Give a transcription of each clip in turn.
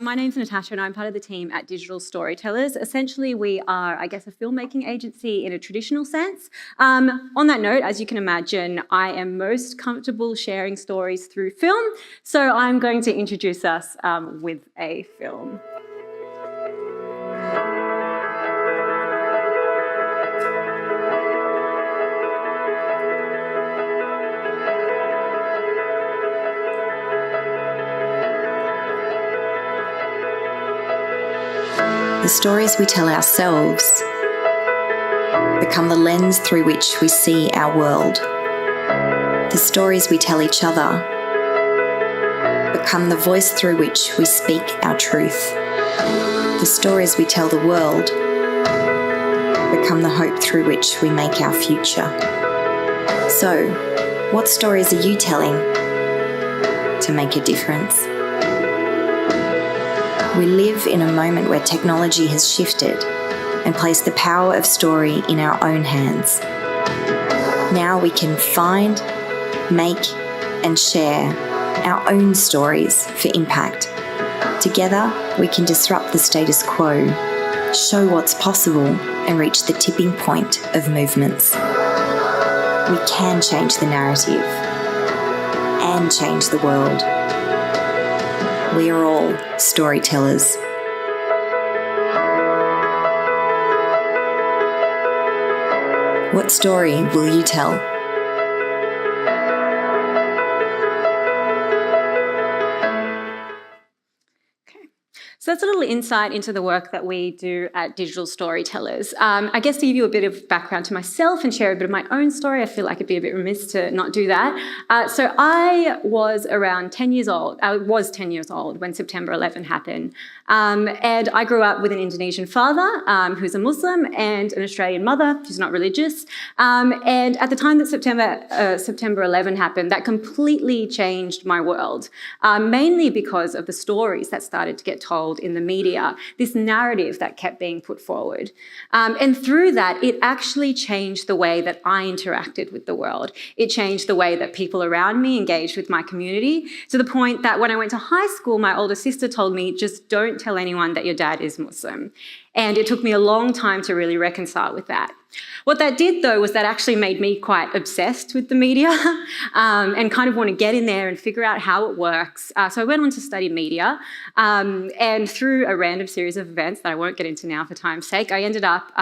My name's Natasha and I'm part of the team at Digital Storytellers. Essentially, we are, I guess, a filmmaking agency in a traditional sense. On that note, as you can imagine, I am most comfortable sharing stories through film, so I'm going to introduce us with a film. The stories we tell ourselves become the lens through which we see our world. The stories we tell each other become the voice through which we speak our truth. The stories we tell the world become the hope through which we make our future. So, what stories are you telling to make a difference? We live in a moment where technology has shifted and placed the power of story in our own hands. Now we can find, make, and share our own stories for impact. Together, we can disrupt the status quo, show what's possible, and reach the tipping point of movements. We can change the narrative and change the world. We are all storytellers. What story will you tell? So that's a little insight into the work that we do at Digital Storytellers. I guess to give you a bit of background to myself and share a bit of my own story, I feel like it'd be a bit remiss to not do that. So I was around 10 years old. I was 10 years old when September 11 happened. And I grew up with an Indonesian father who's a Muslim and an Australian mother who's not religious. And at the time that September 11 happened, that completely changed my world, mainly because of the stories that started to get told in the media, this narrative that kept being put forward. And through that, it actually changed the way that I interacted with the world. It changed the way that people around me engaged with my community, to the point that when I went to high school, my older sister told me, just don't tell anyone that your dad is Muslim. And it took me a long time to really reconcile with that. What that did, though, was that actually made me quite obsessed with the media and kind of want to get in there and figure out how it works. So I went on to study media, and through a random series of events that I won't get into now for time's sake, I ended up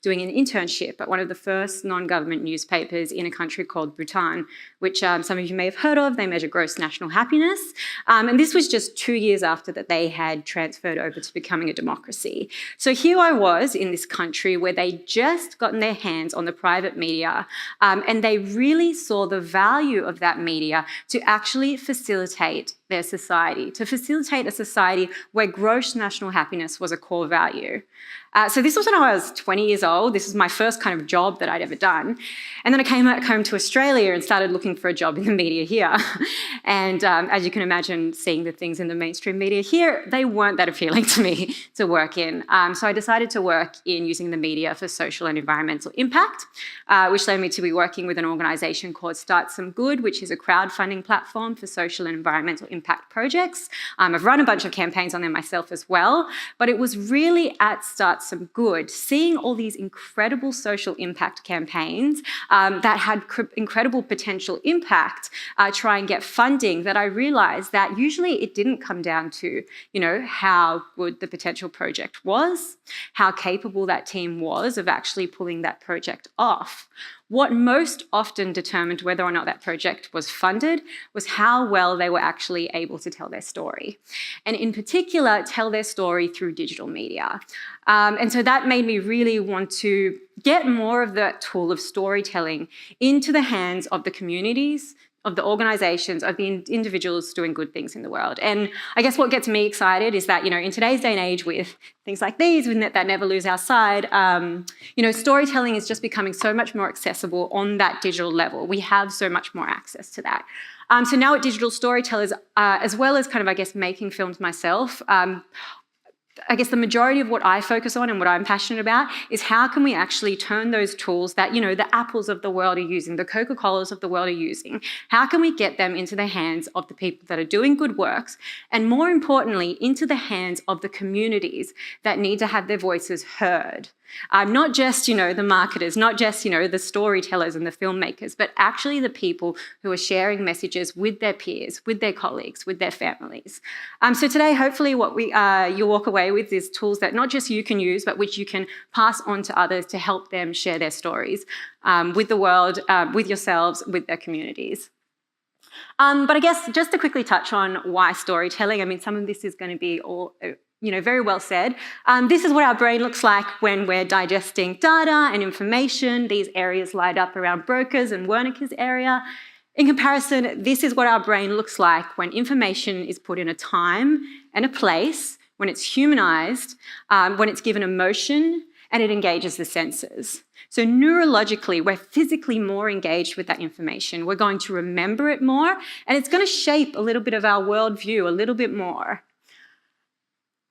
doing an internship at one of the first non-government newspapers in a country called Bhutan, which some of you may have heard of. They measure gross national happiness. And this was just 2 years after that they had transferred over to becoming a democracy. So here I was in this country where they just gotten their hands on the private media, and they really saw the value of that media to actually facilitate their society, to facilitate a society where gross national happiness was a core value. So this was when I was 20 years old. This was my first kind of job that I'd ever done. And then I came back home to Australia and started looking for a job in the media here. And as you can imagine, seeing the things in the mainstream media here, they weren't that appealing to me to work in. So I decided to work in using the media for social and environmental impact, which led me to be working with an organisation called Start Some Good, which is a crowdfunding platform for social and environmental impact projects. I've run a bunch of campaigns on them myself as well, but it was really at Start Some Good, seeing all these incredible social impact campaigns that had incredible potential impact, try and get funding, that I realised that usually it didn't come down to, how good the potential project was, how capable that team was of actually pulling that project off. What most often determined whether or not that project was funded was how well they were actually able to tell their story. And in particular, tell their story through digital media. And so that made me really want to get more of that tool of storytelling into the hands of the communities, of the organisations, of the individuals doing good things in the world. And I guess what gets me excited is that, in today's day and age with things like these, that never lose our side, storytelling is just becoming so much more accessible on that digital level. We have so much more access to that. So now at Digital Storytellers, as well as kind of, making films myself, I guess the majority of what I focus on and what I'm passionate about is how can we actually turn those tools that, the Apples of the world are using, the Coca-Colas of the world are using, how can we get them into the hands of the people that are doing good works, and more importantly, into the hands of the communities that need to have their voices heard. Not just, the marketers, not just, the storytellers and the filmmakers, but actually the people who are sharing messages with their peers, with their colleagues, with their families. So today, hopefully what you'll walk away with is tools that not just you can use, but which you can pass on to others to help them share their stories with the world, with yourselves, with their communities. But I guess just to quickly touch on why storytelling, I mean, some of this is going to be all very well said. This is what our brain looks like when we're digesting data and information. These areas light up around Broca's and Wernicke's area. In comparison, this is what our brain looks like when information is put in a time and a place, when it's humanized, when it's given emotion, and it engages the senses. So neurologically, we're physically more engaged with that information. We're going to remember it more, and it's going to shape a little bit of our worldview a little bit more.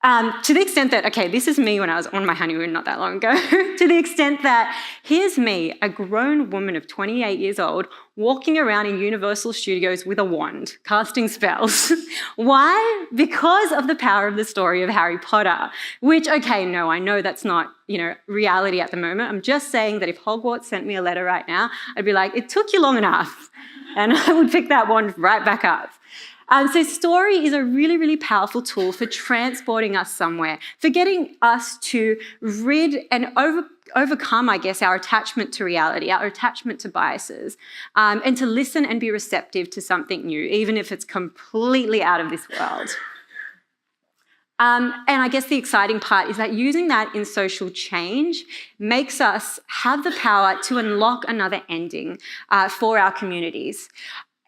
To the extent that, this is me when I was on my honeymoon not that long ago, to the extent that here's me, a grown woman of 28 years old, walking around in Universal Studios with a wand, casting spells. Why? Because of the power of the story of Harry Potter, which, no, I know that's not, reality at the moment. I'm just saying that if Hogwarts sent me a letter right now, I'd be like, it took you long enough. And I would pick that wand right back up. So story is a really, really powerful tool for transporting us somewhere, for getting us to rid and overcome, I guess, our attachment to reality, our attachment to biases, and to listen and be receptive to something new, even if it's completely out of this world. And I guess the exciting part is that using that in social change makes us have the power to unlock another ending for our communities.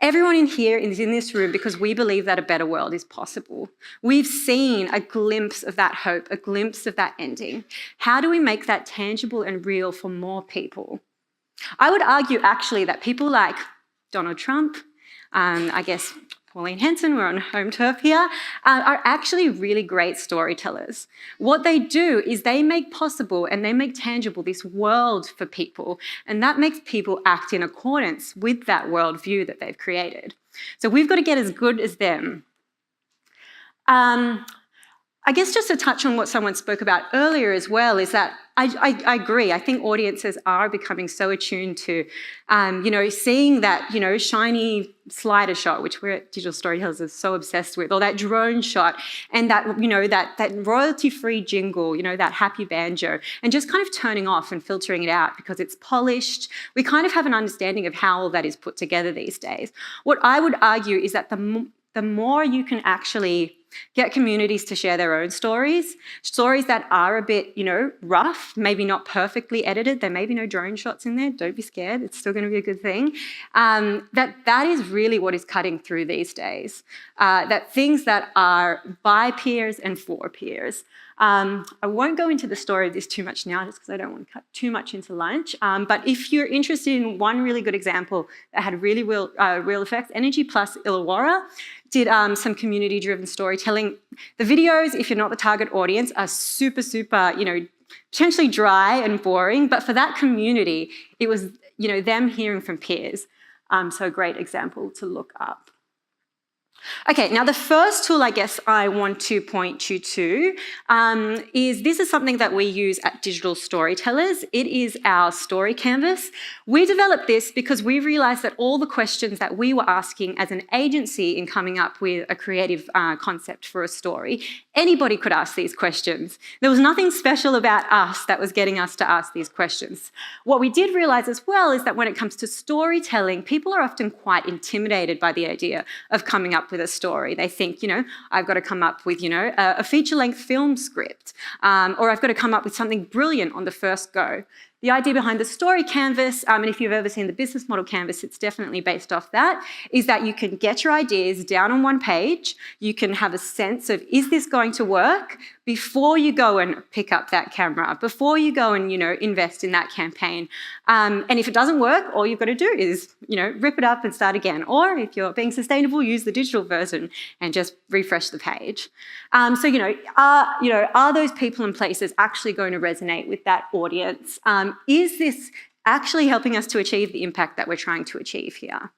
Everyone in here is in this room because we believe that a better world is possible. We've seen a glimpse of that hope, a glimpse of that ending. How do we make that tangible and real for more people? I would argue actually that people like Donald Trump, I guess Pauline Hanson, we're on home turf here, are actually really great storytellers. What they do is they make possible and they make tangible this world for people, and that makes people act in accordance with that worldview that they've created. So we've got to get as good as them. I guess just to touch on what someone spoke about earlier as well is that I agree. I think audiences are becoming so attuned to, seeing that, shiny slider shot, which we're at Digital Storytellers are so obsessed with, or that drone shot, and that, that royalty-free jingle, that happy banjo, and just kind of turning off and filtering it out because it's polished. We kind of have an understanding of how all that is put together these days. What I would argue is that the more you can actually get communities to share their own stories that are a bit, rough, maybe not perfectly edited. There may be no drone shots in there. Don't be scared. It's still going to be a good thing. That is really what is cutting through these days. That things that are by peers and for peers. I won't go into the story of this too much now just because I don't want to cut too much into lunch. But if you're interested in one really good example that had really real effects, Energy Plus Illawarra did some community-driven storytelling. The videos, if you're not the target audience, are super, potentially dry and boring. But for that community, it was, them hearing from peers. So a great example to look up. Okay, now the first tool I guess I want to point you to is this is something that we use at Digital Storytellers. It is our story canvas. We developed this because we realised that all the questions that we were asking as an agency in coming up with a creative concept for a story, anybody could ask these questions. There was nothing special about us that was getting us to ask these questions. What we did realise as well is that when it comes to storytelling, people are often quite intimidated by the idea of coming up with a story. They think, I've got to come up with, a feature-length film script, or I've got to come up with something brilliant on the first go. The idea behind the story canvas, and if you've ever seen the business model canvas, it's definitely based off that, is that you can get your ideas down on one page. You can have a sense of, is this going to work, before you go and pick up that camera, before you go and, invest in that campaign. And if it doesn't work, all you've got to do is, rip it up and start again. Or if you're being sustainable, use the digital version and just refresh the page. Are those people and places actually going to resonate with that audience? Is this actually helping us to achieve the impact that we're trying to achieve here?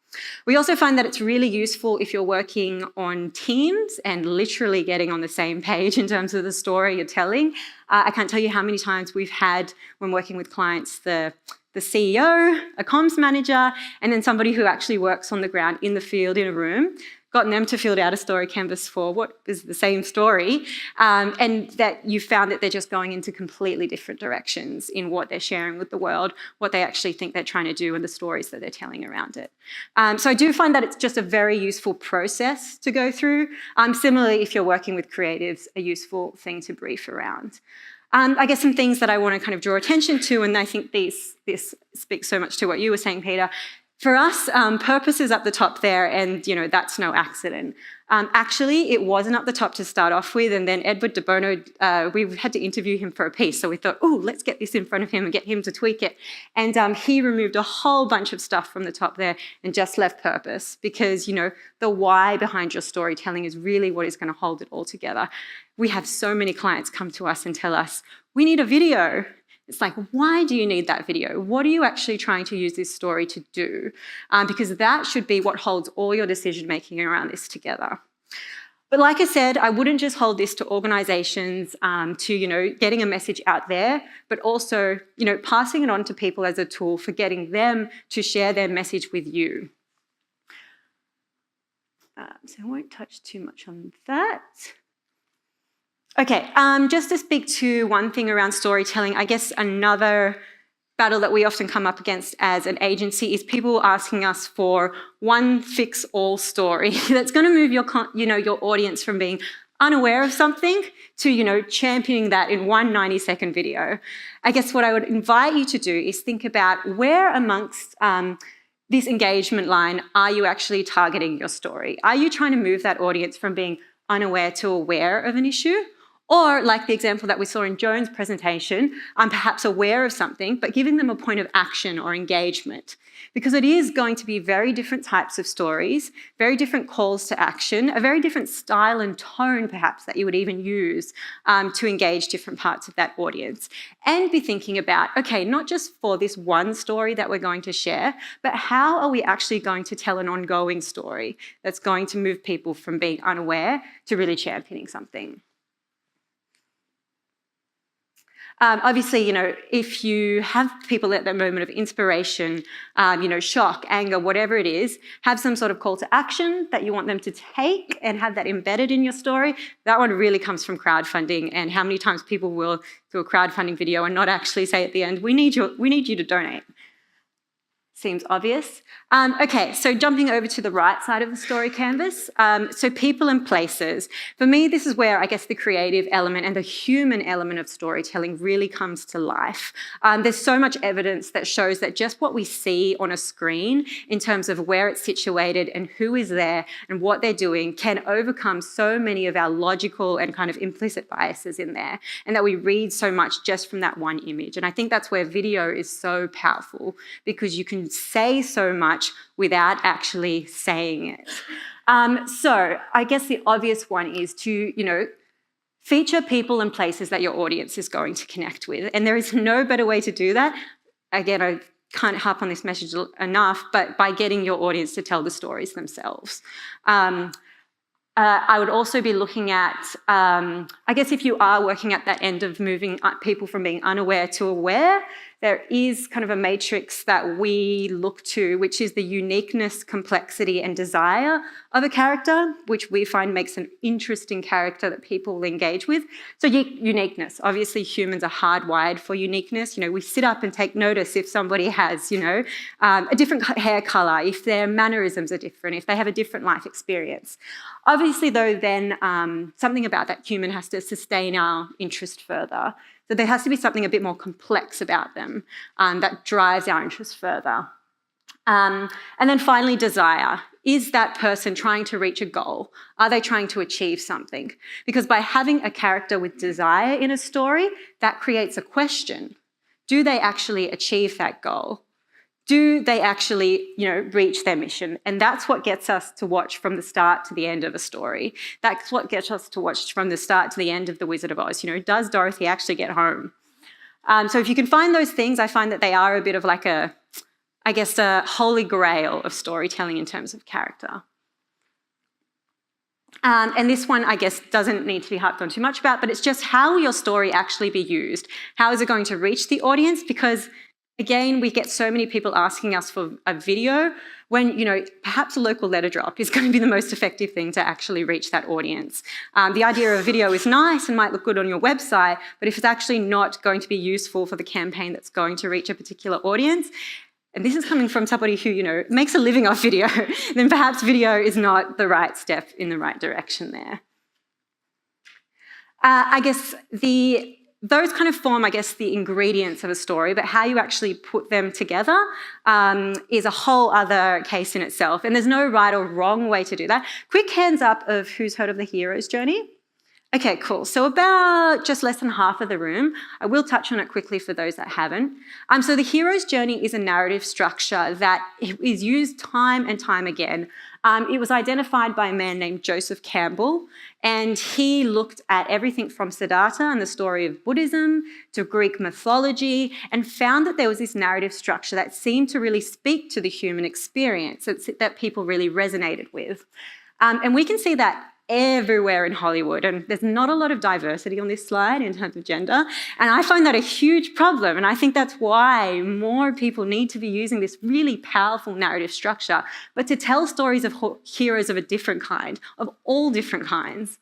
We also find that it's really useful if you're working on teams and literally getting on the same page in terms of the story you're telling. I can't tell you how many times we've had, when working with clients, the CEO, a comms manager, and then somebody who actually works on the ground in the field in a room, gotten them to fill out a story canvas for what is the same story, and that you found that they're just going into completely different directions in what they're sharing with the world, what they actually think they're trying to do, and the stories that they're telling around it. So I do find that it's just a very useful process to go through. Similarly, if you're working with creatives, a useful thing to brief around. I guess some things that I want to kind of draw attention to, and I think this speaks so much to what you were saying, Peter. For us, purpose is up the top there, and that's no accident. Actually, it wasn't up the top to start off with, and then Edward de Bono, we had to interview him for a piece, so we thought, oh, let's get this in front of him and get him to tweak it. And he removed a whole bunch of stuff from the top there and just left purpose, because the why behind your storytelling is really what is going to hold it all together. We have so many clients come to us and tell us, we need a video. It's like, why do you need that video? What are you actually trying to use this story to do? Because that should be what holds all your decision-making around this together. But like I said, I wouldn't just hold this to organisations, to, getting a message out there, but also, passing it on to people as a tool for getting them to share their message with you. So I won't touch too much on that. Okay, just to speak to one thing around storytelling, I guess another battle that we often come up against as an agency is people asking us for one fix-all story that's going to move your audience from being unaware of something to, championing that in one 90-second video. I guess what I would invite you to do is think about where amongst this engagement line are you actually targeting your story? Are you trying to move that audience from being unaware to aware of an issue? Or, like the example that we saw in Joan's presentation, I'm perhaps aware of something, but giving them a point of action or engagement. Because it is going to be very different types of stories, very different calls to action, a very different style and tone, perhaps, that you would even use to engage different parts of that audience. And be thinking about, okay, not just for this one story that we're going to share, but how are we actually going to tell an ongoing story that's going to move people from being unaware to really championing something. Obviously, if you have people at that moment of inspiration, shock, anger, whatever it is, have some sort of call to action that you want them to take and have that embedded in your story. That one really comes from crowdfunding, and how many times people will do a crowdfunding video and not actually say at the end, we need you to donate. Seems obvious. Okay, so jumping over to the right side of the story canvas. So people and places. For me, this is where I guess the creative element and the human element of storytelling really comes to life. There's so much evidence that shows that just what we see on a screen in terms of where it's situated and who is there and what they're doing can overcome so many of our logical and kind of implicit biases in there, and that we read so much just from that one image. And I think that's where video is so powerful, because you can say so much without actually saying it. So I guess the obvious one is to, feature people and places that your audience is going to connect with. And there is no better way to do that. Again, I can't harp on this message enough, but by getting your audience to tell the stories themselves. I would also be looking at, I guess if you are working at that end of moving people from being unaware to aware, there is kind of a matrix that we look to, which is the uniqueness, complexity, and desire of a character, which we find makes an interesting character that people will engage with. So uniqueness, obviously humans are hardwired for uniqueness. We sit up and take notice if somebody has, a different hair color, if their mannerisms are different, if they have a different life experience. Obviously, though, then something about that human has to sustain our interest further. So there has to be something a bit more complex about them that drives our interest further. And then finally, desire. Is that person trying to reach a goal? Are they trying to achieve something? Because by having a character with desire in a story, that creates a question. Do they actually achieve that goal? Do they actually, reach their mission? And that's what gets us to watch from the start to the end of a story. That's what gets us to watch from the start to the end of The Wizard of Oz. Does Dorothy actually get home? So if you can find those things, I find that they are a bit of like a holy grail of storytelling in terms of character. And this one, I guess, doesn't need to be harped on too much about, but it's just how will your story actually be used? How is it going to reach the audience? Because, again, we get so many people asking us for a video when, perhaps a local letter drop is going to be the most effective thing to actually reach that audience. The idea of a video is nice and might look good on your website, but if it's actually not going to be useful for the campaign that's going to reach a particular audience, and this is coming from somebody who, makes a living off video, then perhaps video is not the right step in the right direction there. I guess those kind of form, the ingredients of a story, but how you actually put them together is a whole other case in itself. And there's no right or wrong way to do that. Quick hands up of who's heard of the hero's journey. Okay, cool. So about just less than half of the room. I will touch on it quickly for those that haven't. So the hero's journey is a narrative structure that is used time and time again. It was identified by a man named Joseph Campbell, and he looked at everything from Siddhartha and the story of Buddhism to Greek mythology and found that there was this narrative structure that seemed to really speak to the human experience, that people really resonated with. And we can see that everywhere in Hollywood, and there's not a lot of diversity on this slide in terms of gender, and I find that a huge problem, and I think that's why more people need to be using this really powerful narrative structure, but to tell stories of heroes of a different kind, of all different kinds.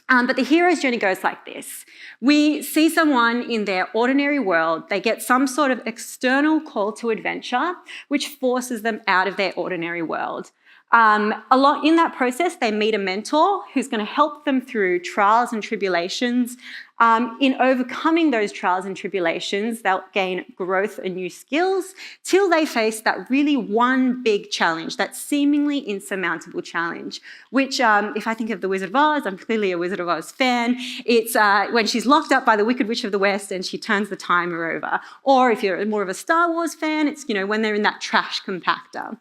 But the hero's journey goes like this. We see someone in their ordinary world, they get some sort of external call to adventure, which forces them out of their ordinary world. In that process, they meet a mentor who's going to help them through trials and tribulations. In overcoming those trials and tribulations, they'll gain growth and new skills till they face that really one big challenge, that seemingly insurmountable challenge, which, if I think of The Wizard of Oz, I'm clearly a Wizard of Oz fan, it's when she's locked up by the Wicked Witch of the West and she turns the timer over. Or if you're more of a Star Wars fan, it's, when they're in that trash compactor.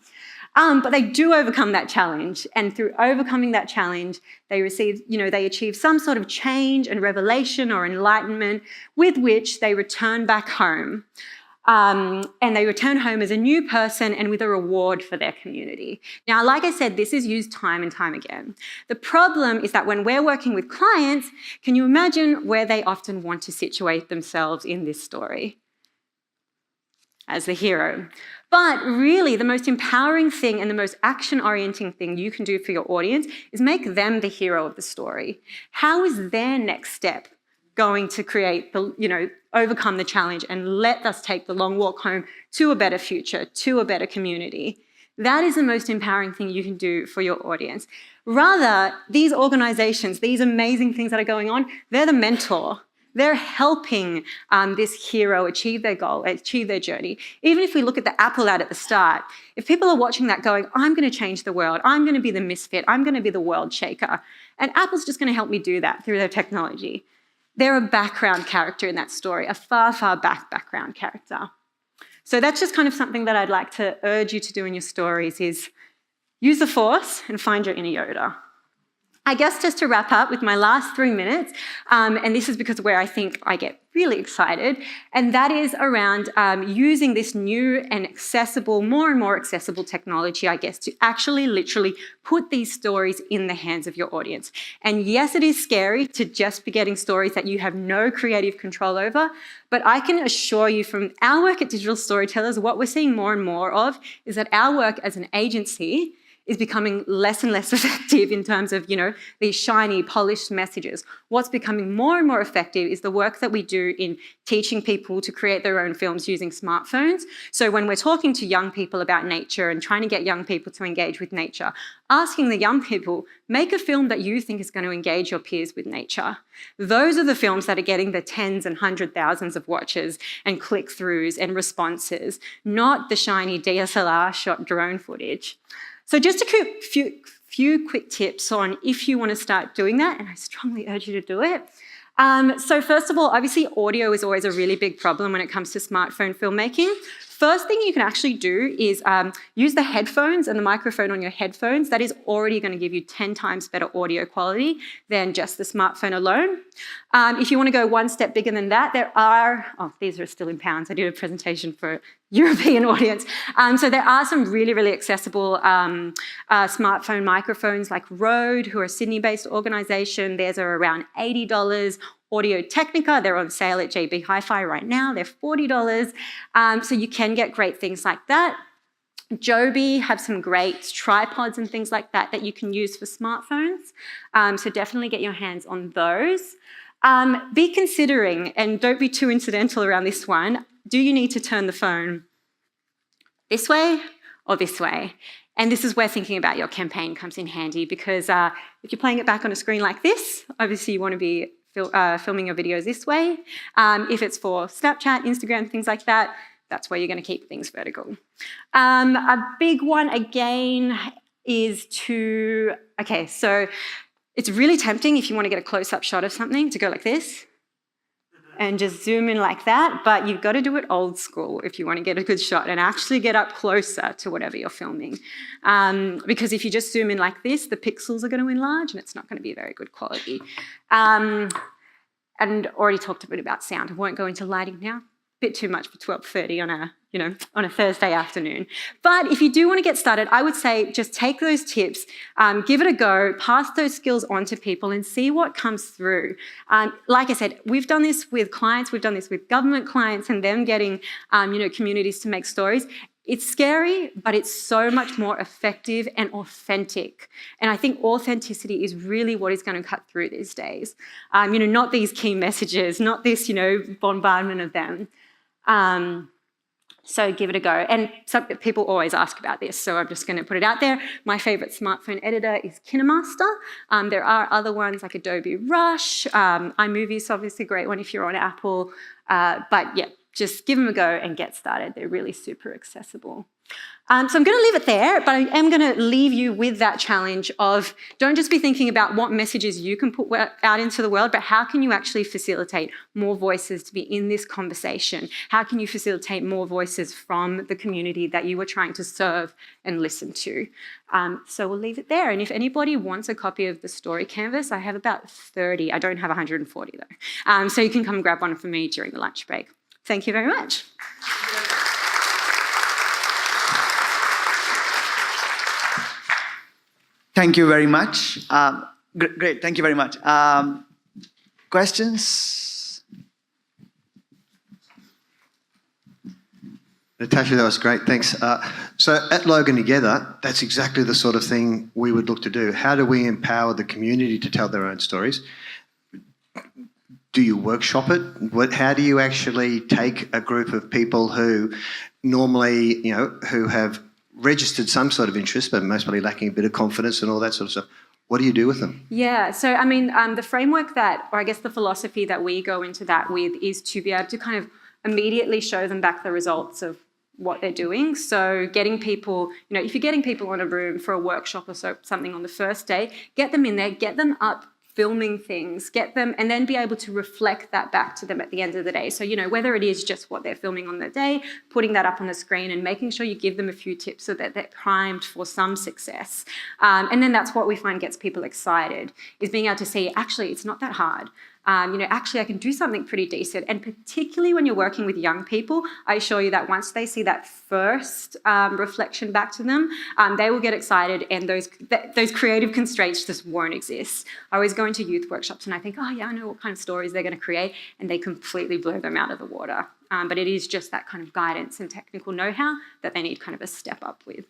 But they do overcome that challenge, and through overcoming that challenge, they achieve some sort of change and revelation or enlightenment with which they return back home. And they return home as a new person and with a reward for their community. Now, like I said, this is used time and time again. The problem is that when we're working with clients, can you imagine where they often want to situate themselves in this story? As the hero. But really, the most empowering thing and the most action-orienting thing you can do for your audience is make them the hero of the story. How is their next step going to create overcome the challenge and let us take the long walk home to a better future, to a better community? That is the most empowering thing you can do for your audience. Rather, these organizations, these amazing things that are going on, they're the mentor. They're helping this hero achieve their goal, achieve their journey. Even if we look at the Apple ad at the start, if people are watching that going, I'm going to change the world, I'm going to be the misfit, I'm going to be the world shaker, and Apple's just going to help me do that through their technology. They're a background character in that story, a far, far back background character. So that's just kind of something that I'd like to urge you to do in your stories is use the Force and find your inner Yoda. I guess just to wrap up with my last 3 minutes, and this is because where I think I get really excited, and that is around using this new and accessible, more and more accessible technology, I guess, to actually literally put these stories in the hands of your audience. And yes, it is scary to just be getting stories that you have no creative control over, but I can assure you from our work at Digital Storytellers, what we're seeing more and more of is that our work as an agency is becoming less and less effective in terms of, these shiny, polished messages. What's becoming more and more effective is the work that we do in teaching people to create their own films using smartphones. So when we're talking to young people about nature and trying to get young people to engage with nature, asking the young people, make a film that you think is going to engage your peers with nature. Those are the films that are getting the tens and hundred thousands of watches and click-throughs and responses, not the shiny DSLR shot drone footage. So just a few quick tips on if you want to start doing that, and I strongly urge you to do it. So first of all, obviously audio is always a really big problem when it comes to smartphone filmmaking. First thing you can actually do is use the headphones and the microphone on your headphones. That is already going to give you 10 times better audio quality than just the smartphone alone. If you want to go one step bigger than that, these are still in pounds. I did a presentation for European audience. So there are some really, really accessible smartphone microphones like Rode, who are a Sydney-based organisation. Theirs are around $80. Audio Technica, they're on sale at JB Hi-Fi right now. They're $40. So you can get great things like that. Joby have some great tripods and things like that that you can use for smartphones. So definitely get your hands on those. Be considering, and don't be too incidental around this one, do you need to turn the phone this way or this way? And this is where thinking about your campaign comes in handy, because if you're playing it back on a screen like this, obviously you want to be filming your videos this way. If it's for Snapchat, Instagram, things like that, that's where you're going to keep things vertical. A big one again is so it's really tempting if you want to get a close-up shot of something to go like this and just zoom in like that, but you've got to do it old school if you want to get a good shot and actually get up closer to whatever you're filming. Because if you just zoom in like this, the pixels are going to enlarge and it's not going to be very good quality. And already talked a bit about sound. I won't go into lighting now. Bit too much for 12:30 on a Thursday afternoon. But if you do want to get started, I would say just take those tips, give it a go, pass those skills on to people and see what comes through. Like I said, we've done this with clients, we've done this with government clients and them getting, communities to make stories. It's scary, but it's so much more effective and authentic. And I think authenticity is really what is going to cut through these days. Not these key messages, not this, bombardment of them. So give it a go. And some people always ask about this, so I'm just going to put it out there. My favourite smartphone editor is KineMaster. There are other ones like Adobe Rush. iMovie is obviously a great one if you're on Apple. But yeah, just give them a go and get started. They're really super accessible. So I'm going to leave it there, but I am going to leave you with that challenge of don't just be thinking about what messages you can put out into the world, but how can you actually facilitate more voices to be in this conversation? How can you facilitate more voices from the community that you are trying to serve and listen to? So we'll leave it there. And if anybody wants a copy of the story canvas, I have about 30. I don't have 140 though. So you can come grab one from me during the lunch break. Thank you very much. Thank you very much. Great, thank you very much. Questions? Natasha, that was great, thanks. So at Logan Together, that's exactly the sort of thing we would look to do. How do we empower the community to tell their own stories? Do you workshop it? How do you actually take a group of people who normally, who have registered some sort of interest, but most probably lacking a bit of confidence and all that sort of stuff? What do you do with them? Yeah, so I mean, the framework the philosophy that we go into that with is to be able to kind of immediately show them back the results of what they're doing. So getting people, if you're getting people in a room for a workshop or something on the first day, get them in there, get them up filming things, get them, and then be able to reflect that back to them at the end of the day. So, whether it is just what they're filming on the day, putting that up on the screen and making sure you give them a few tips so that they're primed for some success. And then that's what we find gets people excited, is being able to see, actually, it's not that hard. Actually I can do something pretty decent. And particularly when you're working with young people, I assure you that once they see that first reflection back to them, they will get excited and those creative constraints just won't exist. I always go into youth workshops and I think, oh yeah, I know what kind of stories they're going to create, and they completely blow them out of the water. But it is just that kind of guidance and technical know-how that they need kind of a step up with.